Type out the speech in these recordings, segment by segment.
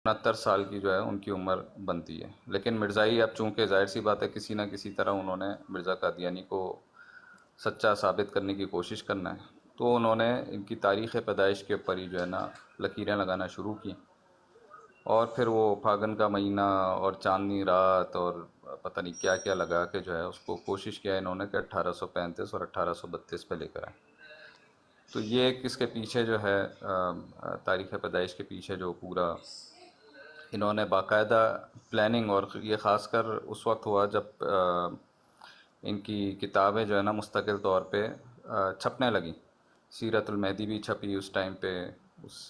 69 سال کی جو ہے ان کی عمر بنتی ہے، لیکن مرزائی اب چونکہ ظاہر سی بات ہے کسی نہ کسی طرح انہوں نے مرزا قادیانی کو سچا ثابت کرنے کی کوشش کرنا ہے، تو انہوں نے ان کی تاریخ پیدائش کے اوپر ہی جو ہے نا لکیریں لگانا شروع کی، اور پھر وہ پھاگن کا مہینہ اور چاندنی رات اور پتہ نہیں کیا کیا لگا کے جو ہے اس کو کوشش کیا انہوں نے کہ 1835 اور 1832 پہ لے کر آئیں۔ تو یہ ایک اس کے پیچھے جو ہے تاریخ پیدائش کے پیچھے جو پورا انہوں نے باقاعدہ پلاننگ، اور یہ خاص کر اس وقت ہوا جب ان کی کتابیں جو ہے نا مستقل طور پہ چھپنے لگیں۔ سیرت المہدی بھی چھپی اس ٹائم پہ،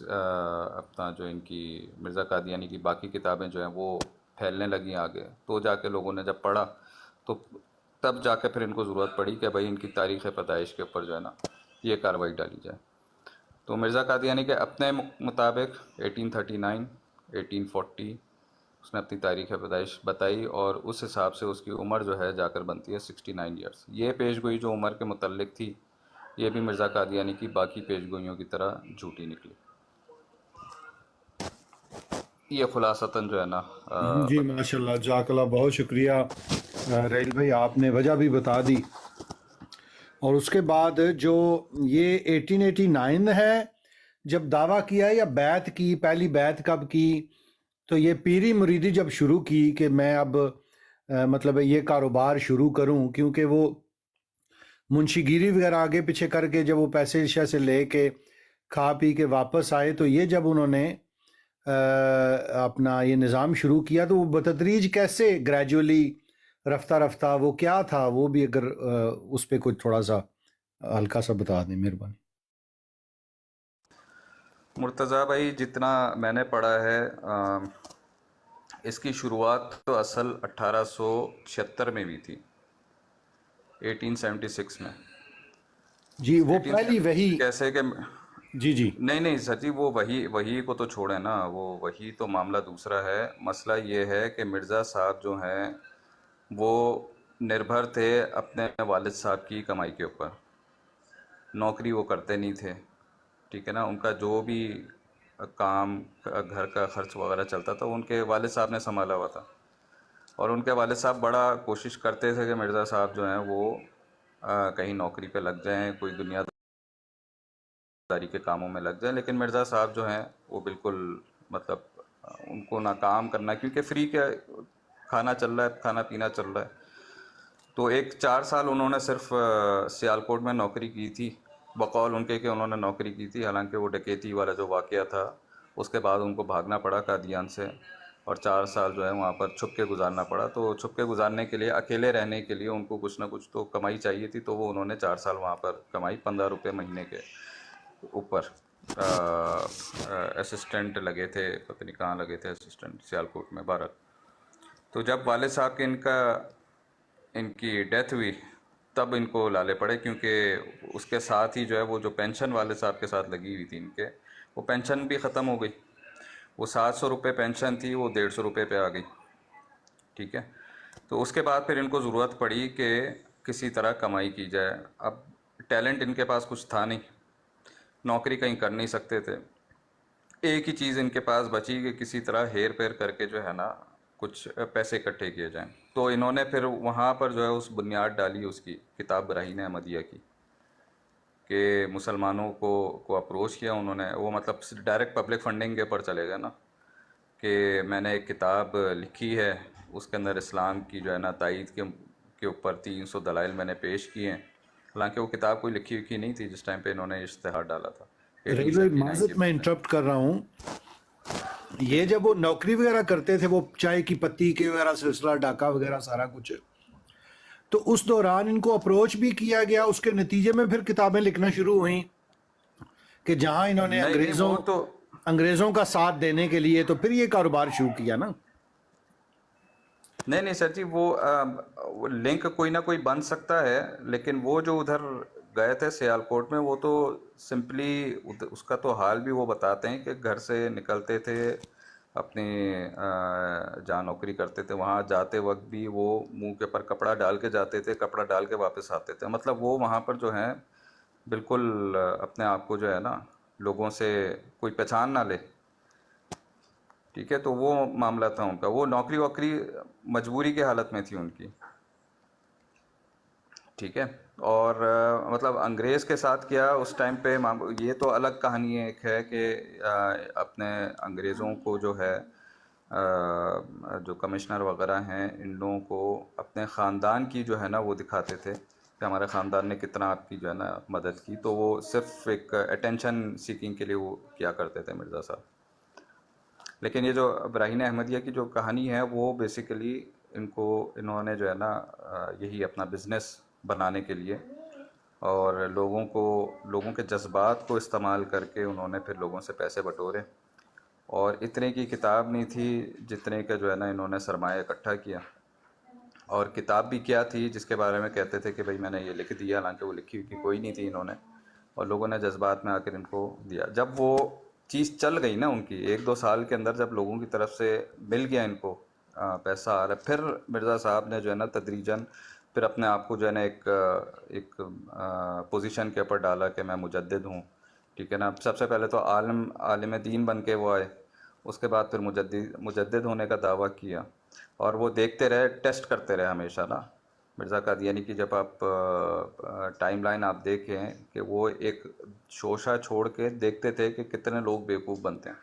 اپنا جو ان کی مرزا قادیانی کی باقی کتابیں جو ہیں وہ پھیلنے لگیں آگے، تو جا کے لوگوں نے جب پڑھا تو تب جا کے پھر ان کو ضرورت پڑی کہ بھائی ان کی تاریخ پیدائش کے اوپر جو ہے نا یہ کارروائی ڈالی جائے۔ تو مرزا قادیانی کے اپنے مطابق 1839 1840 اس نے اپنی تاریخ پیدائش بتائی، اور اس حساب سے اس کی عمر جو ہے جا کر بنتی ہے 69 ایئرس۔ یہ پیش گوئی جو عمر کے متعلق تھی یہ بھی مرزا قادیانی کی باقی پیش گوئیوں کی طرح جھوٹی نکلی۔ یہ خلاصتاً جو ہے نا جی ماشاء اللہ، جزاک اللہ، بہت شکریہ ریل بھائی، آپ نے وجہ بھی بتا دی۔ اور اس کے بعد جو یہ 1889 ہے جب دعویٰ کیا یا بیعت کی، پہلی بیعت کب کی؟ تو یہ پیری مریدی جب شروع کی کہ میں اب مطلب یہ کاروبار شروع کروں، کیونکہ وہ منشی گیری وغیرہ آگے پیچھے کر کے جب وہ پیسے سے لے کے کھا پی کے واپس آئے، تو یہ جب انہوں نے اپنا یہ نظام شروع کیا تو وہ بتدریج کیسے گریجولی رفتہ رفتہ وہ کیا تھا، وہ بھی اگر اس پہ کچھ تھوڑا سا ہلکا سا بتا دیں، مہربانی۔ مرتضیٰ بھائی جتنا میں نے پڑھا ہے اس کی شروعات تو اصل 1876 میں بھی تھی، 1876 میں۔ جی وہ پہلی وہی، کیسے کہ جی نہیں سر جی، وہ وہی کو تو چھوڑیں نا، وہ وہی تو معاملہ دوسرا ہے۔ مسئلہ یہ ہے کہ مرزا صاحب جو ہیں وہ نربھر تھے اپنے والد صاحب کی کمائی کے اوپر، نوکری وہ کرتے نہیں تھے، ٹھیک ہے نا۔ ان کا جو بھی کام گھر کا خرچ وغیرہ چلتا تھا وہ ان کے والد صاحب نے سنبھالا ہوا تھا، اور ان کے والد صاحب بڑا کوشش کرتے تھے کہ مرزا صاحب جو ہیں وہ کہیں نوکری پہ لگ جائیں، کوئی دنیا داری کے کاموں میں لگ جائیں، لیکن مرزا صاحب جو ہیں وہ بالکل مطلب ان کو نہ کام کرنا، کیونکہ فری کے کھانا چل رہا ہے، کھانا پینا چل رہا ہے۔ تو 4 سال انہوں نے صرف سیالکوٹ میں نوکری کی تھی، بقول ان کے کہ انہوں نے نوکری کی تھی، حالانکہ وہ ڈکیتی والا جو واقعہ تھا اس کے بعد ان کو بھاگنا پڑا قادیان سے، اور 4 سال جو ہے وہاں پر چھپ کے گزارنا پڑا۔ تو چھپ کے گزارنے کے لیے، اکیلے رہنے کے لیے ان کو کچھ نہ کچھ تو کمائی چاہیے تھی، تو وہ انہوں نے 4 سال وہاں پر کمائی، 15 روپے مہینے کے اوپر۔ اسسٹنٹ لگے تھے، پتہ نہیں کہاں لگے تھے اسسٹنٹ، سیالکوٹ میں، بہرحال۔ تو جب والد صاحب کے ان کی ڈیتھ ہوئی تب ان کو لالے پڑے، کیونکہ اس کے ساتھ ہی جو ہے وہ جو پینشن والد صاحب کے ساتھ لگی ہوئی تھی ان کے، وہ پینشن بھی ختم ہو گئی۔ وہ 700 روپے پینشن تھی، وہ 150 روپے پہ آ گئی، ٹھیک ہے۔ تو اس کے بعد پھر ان کو ضرورت پڑی کہ کسی طرح کمائی کی جائے۔ اب ٹیلنٹ ان کے پاس کچھ تھا نہیں، نوکری کہیں کر نہیں سکتے تھے، ایک ہی چیز ان کے پاس بچی کہ کسی طرح ہیر پھیر کر کے جو ہے نا کچھ پیسے اکٹھے کیے جائیں۔ تو انہوں نے پھر وہاں پر جو ہے اس بنیاد ڈالی اس کی کتاب براہین احمدیہ کی، کہ مسلمانوں کو اپروچ کیا انہوں نے، وہ مطلب ڈائریکٹ پبلک فنڈنگ کے اوپر چلے گئے نا، کہ میں نے ایک کتاب لکھی ہے، اس کے اندر اسلام کی جو ہے نا تائید کے اوپر 300 دلائل میں نے پیش کیے ہیں، حالانکہ وہ کتاب کوئی لکھی ہوئی نہیں تھی جس ٹائم پہ انہوں نے اشتہار ڈالا تھا ریلوے 1879 معذرت میں انٹرپٹ کر رہا ہوں، یہ جب وہ نوکری وغیرہ کرتے تھے، وہ چائے کی پتی کے وغیرہ سلسلہ ڈاکہ وغیرہ سارا کچھ، تو اس دوران ان کو اپروچ بھی کیا گیا، اس کے نتیجے میں پھر کتابیں لکھنا شروع ہوئیں کہ جہاں انہوں نے نہیں وہ تو انگریزوں کا ساتھ دینے کے لیے، تو پھر یہ کاروبار شروع کیا نا۔ نہیں سر جی، وہ لنک کوئی نہ کوئی بن سکتا ہے، لیکن وہ جو ادھر گئے تھے سیالکوٹ میں، وہ تو سمپلی اس کا تو حال بھی وہ بتاتے ہیں کہ گھر سے نکلتے تھے اپنی جہاں نوکری کرتے تھے وہاں جاتے وقت بھی وہ منہ کے پر کپڑا ڈال کے جاتے تھے، کپڑا ڈال کے واپس آتے تھے، مطلب وہ وہاں پر جو ہیں بالکل اپنے آپ کو جو ہے نا لوگوں سے کوئی پہچان نہ لے، ٹھیک ہے، تو وہ معاملہ تھا ان کا. وہ نوکری ووکری مجبوری کی حالت میں تھی ان کی. ٹھیک ہے. اور مطلب انگریز کے ساتھ کیا اس ٹائم پہ یہ تو الگ کہانی ایک ہے کہ اپنے انگریزوں کو جو ہے جو کمشنر وغیرہ ہیں ان لوگوں کو اپنے خاندان کی جو ہے نا وہ دکھاتے تھے کہ ہمارے خاندان نے کتنا آپ کی جو ہے نا مدد کی. تو وہ صرف ایک اٹینشن سیکنگ کے لیے وہ کیا کرتے تھے مرزا صاحب. لیکن یہ جو براہین احمدیہ کی جو کہانی ہے وہ بیسیکلی انہوں نے جو ہے نا یہی اپنا بزنس بنانے کے لیے اور لوگوں کے جذبات کو استعمال کر کے انہوں نے پھر لوگوں سے پیسے بٹورے. اور اتنے کی کتاب نہیں تھی جتنے کا جو ہے نا انہوں نے سرمایہ اکٹھا کیا. اور کتاب بھی کیا تھی جس کے بارے میں کہتے تھے کہ بھئی میں نے یہ لکھ دیا، حالانکہ وہ لکھی ہوئی کوئی نہیں تھی انہوں نے، اور لوگوں نے جذبات میں آ کر ان کو دیا. جب وہ چیز چل گئی نا ان کی 1-2 سال کے اندر، جب لوگوں کی طرف سے مل گیا ان کو پیسہ آ رہا، پھر مرزا صاحب نے جو ہے نا تدریجاً پھر اپنے آپ کو جو ہے نا ایک پوزیشن کے اوپر ڈالا کہ میں مجدد ہوں. ٹھیک ہے نا. سب سے پہلے تو عالم دین بن کے وہ آئے، اس کے بعد پھر مجدد ہونے کا دعویٰ کیا. اور وہ دیکھتے رہے، ٹیسٹ کرتے رہے ہمیشہ نا. مرزا قادیانی کی جب آپ ٹائم لائن آپ دیکھیں کہ وہ ایک شوشہ چھوڑ کے دیکھتے تھے کہ کتنے لوگ بیوقوف بنتے ہیں.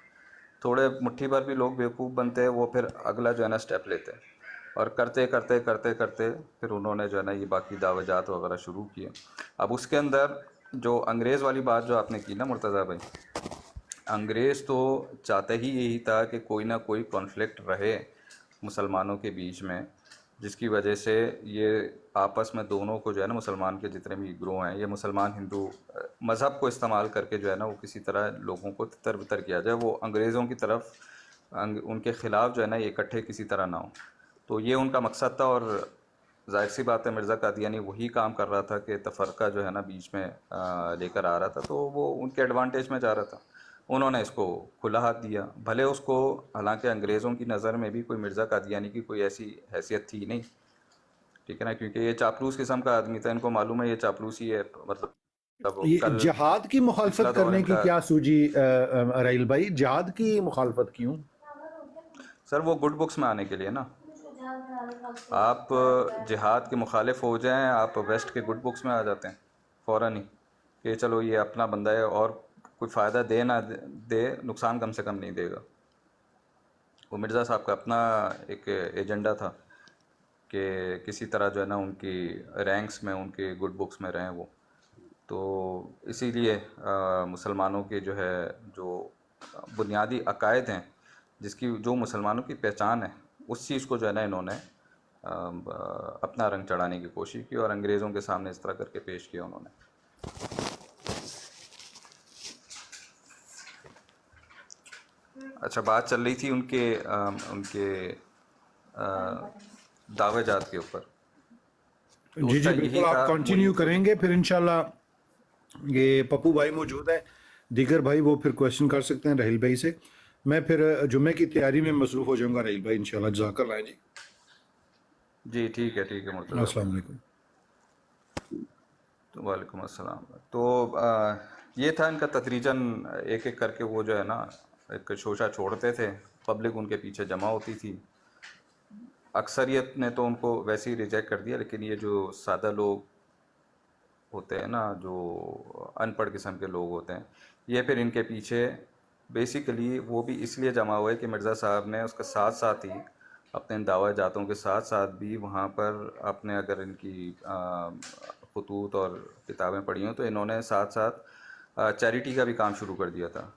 تھوڑے مٹھی بھر بھی لوگ بیوقوف بنتے ہیں، وہ پھر اگلا جو ہے نا اسٹیپ لیتے ہیں، اور کرتے کرتے کرتے کرتے پھر انہوں نے جو ہے نا یہ باقی دعوی جات وغیرہ شروع کیے. اب اس کے اندر جو انگریز والی بات جو آپ نے کی نا مرتضیٰ بھائی، انگریز تو چاہتے ہی یہی تھا کہ کوئی نہ کوئی کانفلکٹ رہے مسلمانوں کے بیچ میں، جس کی وجہ سے یہ آپس میں دونوں کو جو ہے نا مسلمان کے جتنے بھی گروہ ہیں، یہ مسلمان ہندو مذہب کو استعمال کر کے جو ہے نا وہ کسی طرح لوگوں کو تر بتر کیا جائے، وہ انگریزوں کی طرف ان کے خلاف جو ہے نا یہ اکٹھے کسی طرح نہ ہوں. تو یہ ان کا مقصد تھا. اور ظاہر سی بات ہے مرزا قادیانی وہی کام کر رہا تھا کہ تفرقہ جو ہے نا بیچ میں لے کر آ رہا تھا، تو وہ ان کے ایڈوانٹیج میں جا رہا تھا. انہوں نے اس کو کھلا ہاتھ دیا، بھلے اس کو حالانکہ انگریزوں کی نظر میں بھی کوئی مرزا قادیانی کی کوئی ایسی حیثیت تھی نہیں. ٹھیک ہے نا. کیونکہ یہ چاپلوس قسم کا آدمی تھا، ان کو معلوم ہے یہ چاپلوس ہی ہے. مطلب یہ کل جہاد کی پچھلا مخالفت دور کرنے ان کی کا، کیا سوجی رحیل بھائی؟ جہاد کی مخالفت کیوں؟ سر وہ گڈ بکس میں آنے کے لیے نا. آپ جہاد کے مخالف ہو جائیں، آپ ویسٹ کے گڈ بکس میں آ جاتے ہیں فوراً ہی کہ چلو یہ اپنا بندہ ہے اور کوئی فائدہ دے نہ دے، نقصان کم سے کم نہیں دے گا. وہ مرزا صاحب کا اپنا ایک ایجنڈا تھا کہ کسی طرح جو ہے نا ان کی رینکس میں، ان کے گڈ بکس میں رہیں وہ. تو اسی لیے مسلمانوں کے جو ہے جو بنیادی عقائد ہیں، جو مسلمانوں کی پہچان ہے، اس چیز کو جو ہے نا انہوں نے اپنا رنگ چڑھانے کی کوشش کی اور انگریزوں کے سامنے اس طرح کر کے پیش کیا انہوں نے. اچھا، بات چل رہی تھی ان کے دعوے جات کے اوپر. تو جی اس کا جی یہی بالکل، آپ تھا کنٹینیو کریں گے، پھر انشاءاللہ یہ پپو بھائی موجود ہے، دیگر بھائی وہ پھر کویشچن کر سکتے ہیں رحیل بھائی سے. میں پھر جمعے کی تیاری میں مصروف ہو جاؤں گا رحیل بھائی انشاءاللہ. جزاک اللہ جی. جی ٹھیک ہے مرتضیٰ السلام بھائی. علیکم. تو وعلیکم السلام. تو یہ تھا ان کا تدریجاً ایک ایک کر کے وہ جو ہے نا ایک شوشہ چھوڑتے تھے، پبلک ان کے پیچھے جمع ہوتی تھی. اکثریت نے تو ان کو ویسے ہی ریجیکٹ کر دیا، لیکن یہ جو سادہ لوگ ہوتے ہیں نا، جو ان پڑھ قسم کے لوگ ہوتے ہیں، یہ پھر ان کے پیچھے بیسیکلی وہ بھی اس لیے جمع ہوئے کہ مرزا صاحب نے اس کے ساتھ ساتھ ہی اپنے ان دعوی جاتوں کے ساتھ ساتھ بھی وہاں پر اپنے اگر ان کی خطوط اور کتابیں پڑھی ہوں تو انہوں نے ساتھ ساتھ چیریٹی کا بھی کام شروع کر دیا تھا،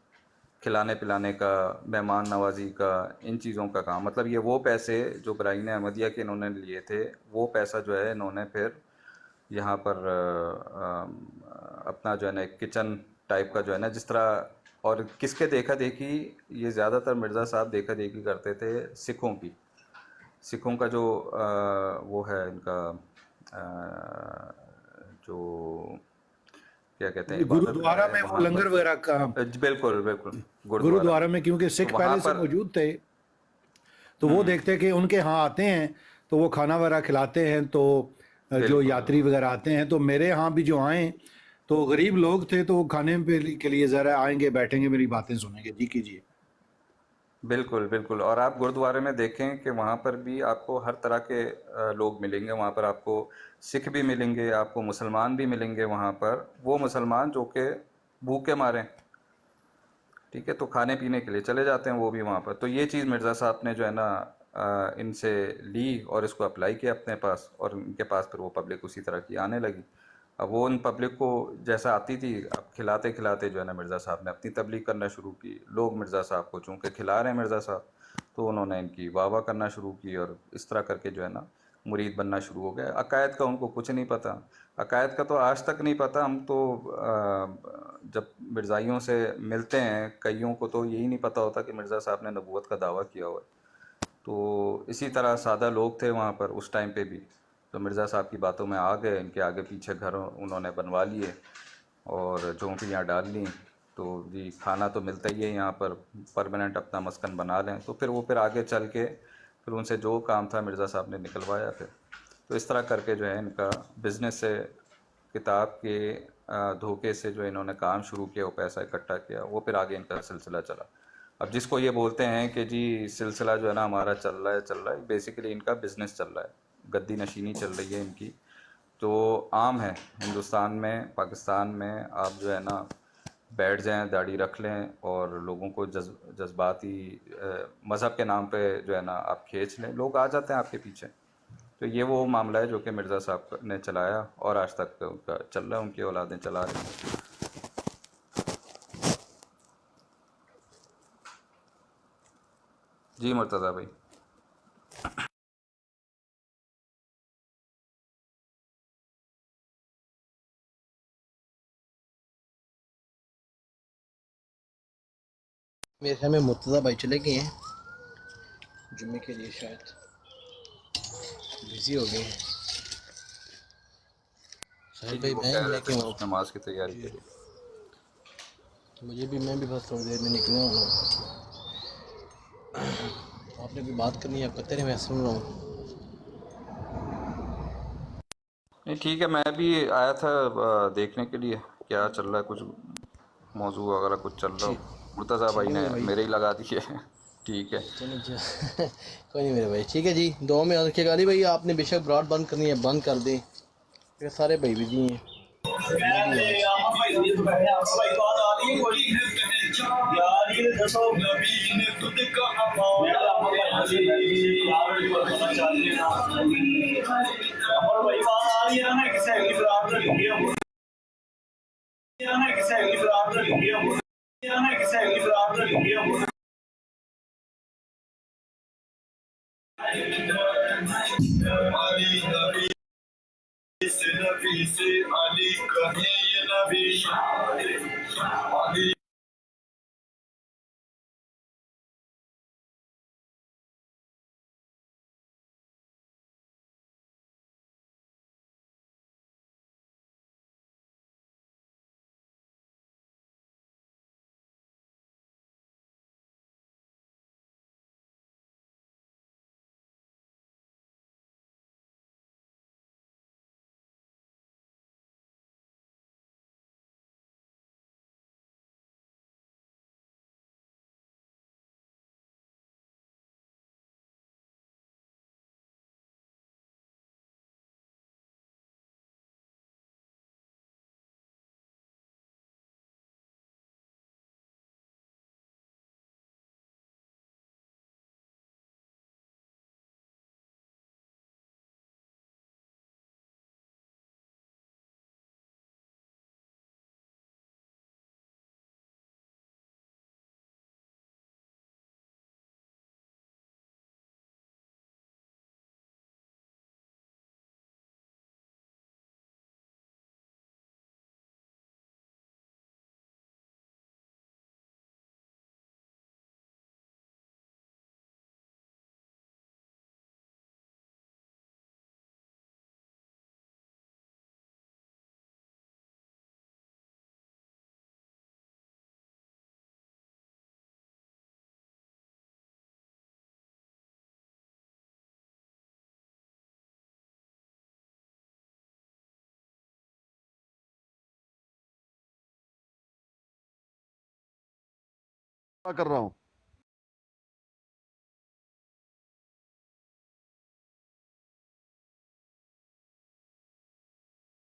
کھلانے پلانے کا، مہمان نوازی کا، ان چیزوں کا کام. مطلب یہ وہ پیسے جو براہین احمدیہ کے انہوں نے لیے تھے، وہ پیسہ جو ہے انہوں نے پھر یہاں پر اپنا جو ہے نا ایک کچن ٹائپ کا جو ہے نا جس طرح. اور کس کے دیکھا دیکھی یہ زیادہ تر مرزا صاحب دیکھا دیکھی کرتے تھے سکھوں کا جو وہ ہے ان کا جو کیا کہتے ہیں عبادت گاہ گرودوارا ہے میں وہ وہاں پر. لنگر وغیرہ کا، بالکل گرودوارا. گرودوارا میں کیونکہ تو سکھ وہاں پہلے سے پر موجود تھے تو وہ دیکھتے کہ ان کے ہاں آتے ہیں تو وہ کھانا وغیرہ کھلاتے ہیں، تو جو بالکل یاتری وغیرہ آتے ہیں تو میرے ہاں بھی جو آئیں تو غریب لوگ تھے تو وہ کھانے کے لیے ذرا آئیں گے، بیٹھیں گے، میری باتیں سنیں گے. جی کیجیے. بالکل بالکل، اور آپ گرودوارے میں دیکھیں کہ وہاں پر بھی آپ کو ہر طرح کے لوگ ملیں گے، وہاں پر آپ کو سکھ بھی ملیں گے، آپ کو مسلمان بھی ملیں گے وہاں پر، وہ مسلمان جو کہ بھوکے مارے ہیں، ٹھیک ہے، تو کھانے پینے کے لیے چلے جاتے ہیں وہ بھی وہاں پر. تو یہ چیز مرزا صاحب نے جو ہے نا ان سے لی اور اس کو اپلائی کیا اپنے پاس، اور ان کے پاس پھر وہ پبلک اسی طرح کی آنے لگی. اب وہ ان پبلک کو جیسا آتی تھی، اب کھلاتے کھلاتے جو ہے نا مرزا صاحب نے اپنی تبلیغ کرنا شروع کی. لوگ مرزا صاحب کو چونکہ کھلا رہے ہیں مرزا صاحب، تو انہوں نے ان کی واہ واہ کرنا شروع کی، اور اس طرح کر کے جو ہے نا مرید بننا شروع ہو گئے. عقائد کا ان کو کچھ نہیں پتہ، عقائد کا تو آج تک نہیں پتہ. ہم تو جب مرزائیوں سے ملتے ہیں کئیوں کو تو یہی نہیں پتہ ہوتا کہ مرزا صاحب نے نبوت کا دعویٰ کیا ہوا ہے. تو اسی طرح سادہ لوگ تھے وہاں پر اس ٹائم پہ بھی، تو مرزا صاحب کی باتوں میں آ گئے، ان کے آگے پیچھے گھر انہوں نے بنوا لیے اور جھونپڑیاں ڈال لیں. تو جی کھانا تو ملتا ہی ہے یہاں پر، پرماننٹ اپنا مسکن بنا لیں. تو پھر وہ پھر آگے چل کے پھر ان سے جو کام تھا مرزا صاحب نے نکلوایا پھر. تو اس طرح کر کے جو ہے ان کا بزنس سے، کتاب کے دھوکے سے جو انہوں نے کام شروع کیا، وہ پیسہ اکٹھا کیا، وہ پھر آگے ان کا سلسلہ چلا. اب جس کو یہ بولتے ہیں کہ جی سلسلہ جو ہے نا ہمارا چل رہا ہے، بیسیکلی ان کا بزنس چل رہا ہے، گدی نشینی چل رہی ہے ان کی. تو عام ہے ہندوستان میں، پاکستان میں، آپ جو ہے نا بیٹھ جائیں، داڑھی رکھ لیں اور لوگوں کو جذباتی مذہب کے نام پہ جو ہے نا آپ کھینچ لیں، لوگ آ جاتے ہیں آپ کے پیچھے. تو یہ وہ معاملہ ہے جو کہ مرزا صاحب نے چلایا اور آج تک ان کا چل رہا ہے، ان کی اولادیں چلا رہی ہیں. جی مرتضیٰ بھائی. میرے خیال میں مرتضیٰ بھائی چلے گئے ہیں جمعے کے لیے، شاید بزی ہو گئے ہیں. جی شاہد جی بھائی وہ میں کہہ رہے میں تھے کیوں کچھ نماز کی تیاری جی کے لیے. میں بھی بس تھوڑی دیر میں نکلنا ہوں. آپ نے کوئی بات کرنی ہے آپ کرتے رہے، میں سن رہا ہوں. نہیں ٹھیک ہے، میں بھی آیا تھا دیکھنے کے لیے کیا چل رہا ہے، کچھ موضوع وغیرہ کچھ چل رہا ہو. مرتضیٰ ٹھیک بھائی ہے نے میرے بھائی، میرے ہی لگا دیے. ٹھیک ہے. چلیں کوئی نہیں میرے بھائی، ٹھیک ہے جی. دعا میں یاد رکھیے گا. علی بھائی آپ نے بے شک براڈ بند کرنی ہے، بند کر دیں، یہ سارے بھائی بجی ہیں. میں بھی آج کر رہا ہوں.